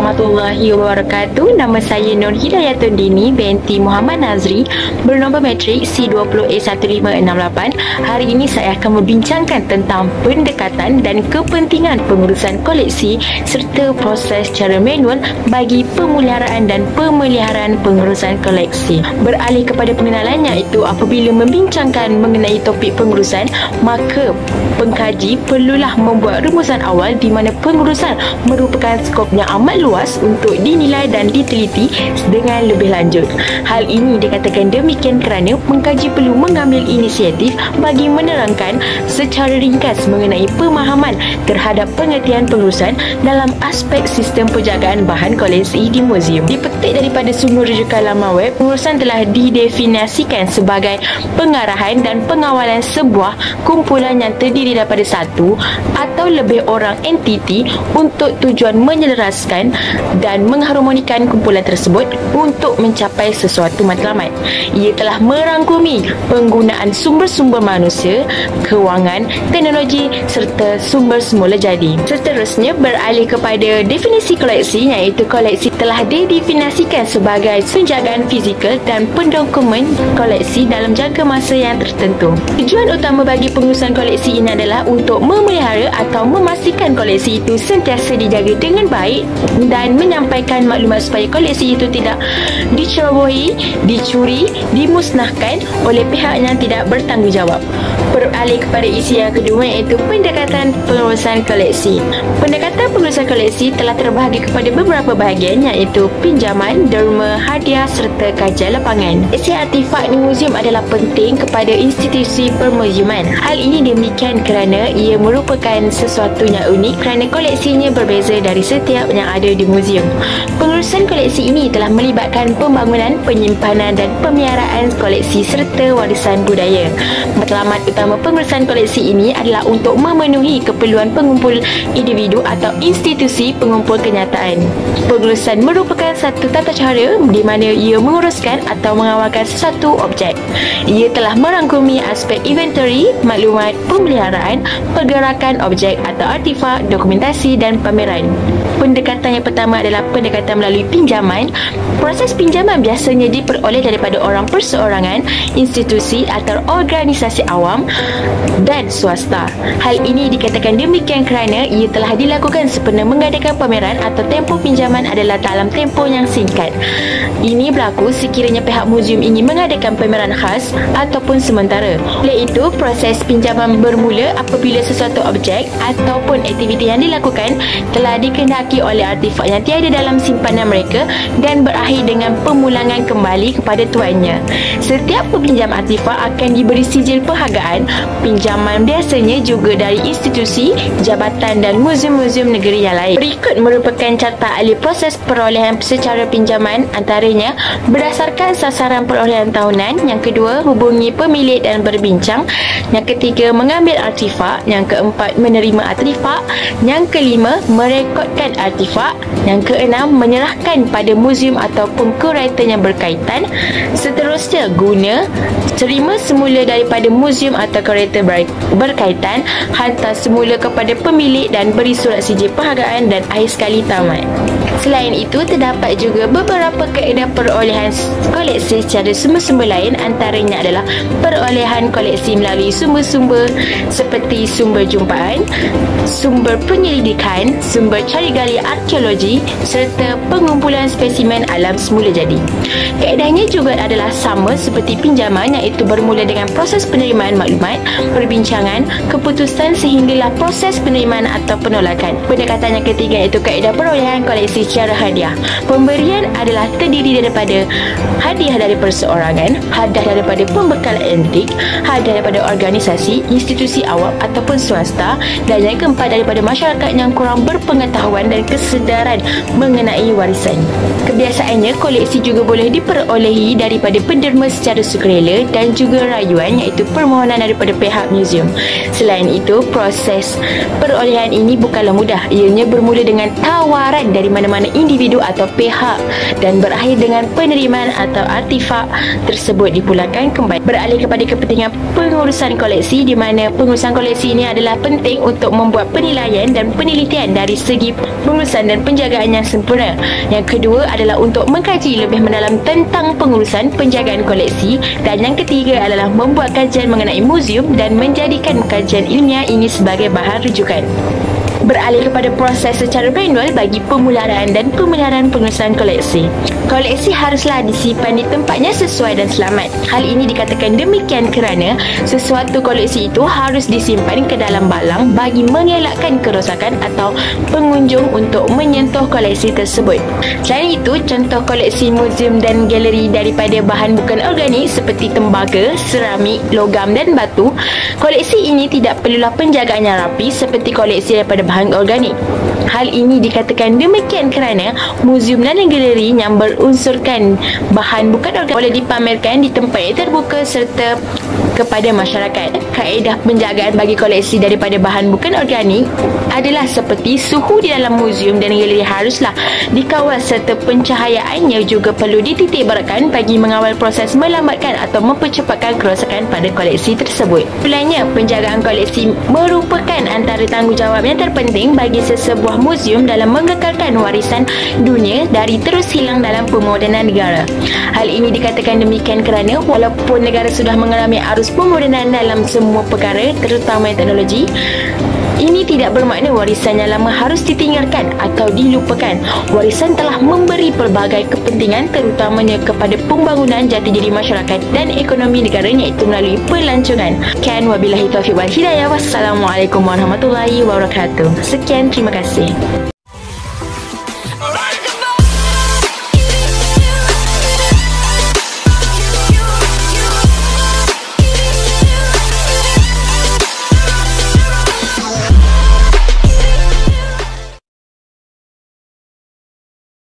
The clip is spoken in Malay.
warahmatullahi wabarakatuh. Nama saya Nur Hidayatun Dini binti Muhammad Nazri, bernombor matrik C20A1568. Hari ini saya akan membincangkan tentang pendekatan dan kepentingan pengurusan koleksi serta proses cara manual bagi pemeliharaan dan pemeliharaan pengurusan koleksi. Beralih kepada pengenalan, iaitu apabila membincangkan mengenai topik pengurusan, maka pengkaji perlulah membuat rumusan awal di mana pengurusan merupakan skop yang amat luas untuk dinilai dan diteliti dengan lebih lanjut. Hal ini dikatakan demikian kerana pengkaji perlu mengambil inisiatif bagi menerangkan secara ringkas mengenai pemahaman terhadap pengertian pengurusan dalam aspek sistem penjagaan bahan koleksi di muzium. Dipetik daripada sumber rujukan laman web, pengurusan telah didefinisikan sebagai pengarahan dan pengawalan sebuah kumpulan yang terdiri daripada satu atau lebih orang entiti untuk tujuan menyelaraskan dan mengharmonikan kumpulan tersebut untuk mencapai sesuatu matlamat. Ia telah merangkumi penggunaan sumber-sumber manusia, kewangan, teknologi serta sumber semula jadi. Seterusnya, beralih kepada definisi koleksi, iaitu koleksi telah didefinisikan sebagai penjagaan fizikal dan pendokumen koleksi dalam jangka masa yang tertentu. Tujuan utama bagi pengurusan koleksi ini adalah untuk memelihara atau memastikan koleksi itu sentiasa dijaga dengan baik dan menyampaikan maklumat supaya koleksi itu tidak dicerobohi, dicuri, dimusnahkan oleh pihak yang tidak bertanggungjawab. Beralih kepada isi yang kedua, iaitu pendekatan pengurusan koleksi. Pendekatan pengurusan koleksi telah terbahagi kepada beberapa bahagian, iaitu pinjaman, derma, hadiah serta kajian lapangan. Isi artifak di muzium adalah penting kepada institusi permuziuman. Hal ini demikian kerana ia merupakan sesuatu yang unik kerana koleksinya berbeza dari setiap yang ada di muzium. Pengurusan koleksi ini telah melibatkan pembangunan, penyimpanan dan pemeliharaan koleksi serta warisan budaya. Matlamat utama pengurusan koleksi ini adalah untuk memenuhi keperluan pengumpul individu atau institusi pengumpul kenyataan. Pengurusan merupakan satu tata cara di mana ia menguruskan atau mengawalkan sesuatu objek. Ia telah merangkumi aspek inventory, maklumat, pemeliharaan, pergerakan objek atau artifak, dokumentasi dan pameran. Pendekatan yang pertama adalah pendekatan melalui pinjaman. Proses pinjaman biasanya diperoleh daripada orang perseorangan, institusi atau organisasi awam dan swasta. Hal ini dikatakan demikian kerana ia telah dilakukan sempena mengadakan pameran atau tempoh pinjaman adalah dalam tempoh yang singkat. Ini berlaku sekiranya pihak muzium ingin mengadakan pameran khas ataupun sementara. Oleh itu, proses pinjaman bermula apabila sesuatu objek ataupun aktiviti yang dilakukan telah dikehendaki oleh artifak yang tiada dalam simpanan mereka dan berakhir dengan pemulangan kembali kepada tuannya. Setiap peminjam artifak akan diberi sijil penghargaan. Pinjaman biasanya juga dari institusi, jabatan dan muzium-muzium negeri yang lain. Berikut merupakan carta ahli proses perolehan secara pinjaman, antaranya berdasarkan sasaran perolehan tahunan. Yang kedua, hubungi pemilik dan berbincang. Yang ketiga, mengambil artifak. Yang keempat, menerima artifak. Yang kelima, merekodkan artifak. Yang keenam, menyerahkan pada muzium ataupun kurator yang berkaitan. Seterusnya, guna, terima semula daripada muzium atau kurator berkaitan, hantar semula kepada pemilik dan beri surat sijil penghargaan dan akhir sekali tamat. Selain itu, terdapat juga beberapa kaedah perolehan koleksi secara sumber-sumber lain, antaranya adalah perolehan koleksi melalui sumber-sumber seperti sumber jumpaan, sumber penyelidikan, sumber cari gali arkeologi serta pengumpulan spesimen alam semula jadi. Kaedahnya juga adalah sama seperti pinjaman, iaitu bermula dengan proses penerimaan maklumat, perbincangan, keputusan sehinggalah proses penerimaan atau penolakan. Pendekatan yang ketiga iaitu kaedah perolehan koleksi secara hadiah. Pemberian adalah terdiri daripada hadiah dari perseorangan, hadiah daripada pembekalan antik, hadiah daripada organisasi, institusi awam ataupun swasta, dan yang keempat daripada masyarakat yang kurang berpengetahuan dan kesedaran mengenai warisan. Kebiasaannya, koleksi juga boleh diperolehi daripada penderma secara sukarela dan juga rayuan, iaitu permohonan daripada pihak muzium. Selain itu, proses perolehan ini bukanlah mudah. Ianya bermula dengan tawaran dari mana-mana mana individu atau pihak, dan berakhir dengan penerimaan atau artifak tersebut dipulangkan kembali. Beralih kepada kepentingan pengurusan koleksi, di mana pengurusan koleksi ini adalah penting untuk membuat penilaian dan penelitian dari segi pengurusan dan penjagaan yang sempurna. Yang kedua adalah untuk mengkaji lebih mendalam tentang pengurusan penjagaan koleksi, dan yang ketiga adalah membuat kajian mengenai muzium dan menjadikan kajian ilmiah ini sebagai bahan rujukan. Beralih kepada proses secara manual bagi pemeliharaan dan pemeliharaan pengurusan koleksi. Koleksi haruslah disimpan di tempatnya sesuai dan selamat. Hal ini dikatakan demikian kerana sesuatu koleksi itu harus disimpan ke dalam balang bagi mengelakkan kerosakan atau pengunjung untuk menyentuh koleksi tersebut. Selain itu, contoh koleksi muzium dan galeri daripada bahan bukan organik seperti tembaga, seramik, logam dan batu, koleksi ini tidak perlulah penjagaan yang rapi seperti koleksi daripada bahan organik. Hal ini dikatakan demikian kerana muzium dan galeri yang berunsurkan bahan bukan organik boleh dipamerkan di tempat yang terbuka serta kepada masyarakat. Kaedah penjagaan bagi koleksi daripada bahan bukan organik adalah seperti suhu di dalam muzium dan galeri haruslah dikawal serta pencahayaannya juga perlu dititik beratkan bagi mengawal proses melambatkan atau mempercepatkan kerosakan pada koleksi tersebut. Mulanya, penjagaan koleksi merupakan antara tanggungjawab yang terpenting bagi sesebuah muzium dalam mengekalkan warisan dunia dari terus hilang dalam pemodenan negara. Hal ini dikatakan demikian kerana walaupun negara sudah mengalami arus pemodenan dalam semua perkara terutama teknologi, ini tidak bermakna warisan yang lama harus ditinggalkan atau dilupakan. Warisan telah memberi pelbagai kepentingan terutamanya kepada pembangunan jati diri masyarakat dan ekonomi negaranya, iaitu melalui pelancongan. Sekian, wabillahi taufiq wal hidayah. Wassalamualaikum warahmatullahi wabarakatuh. Sekian, terima kasih.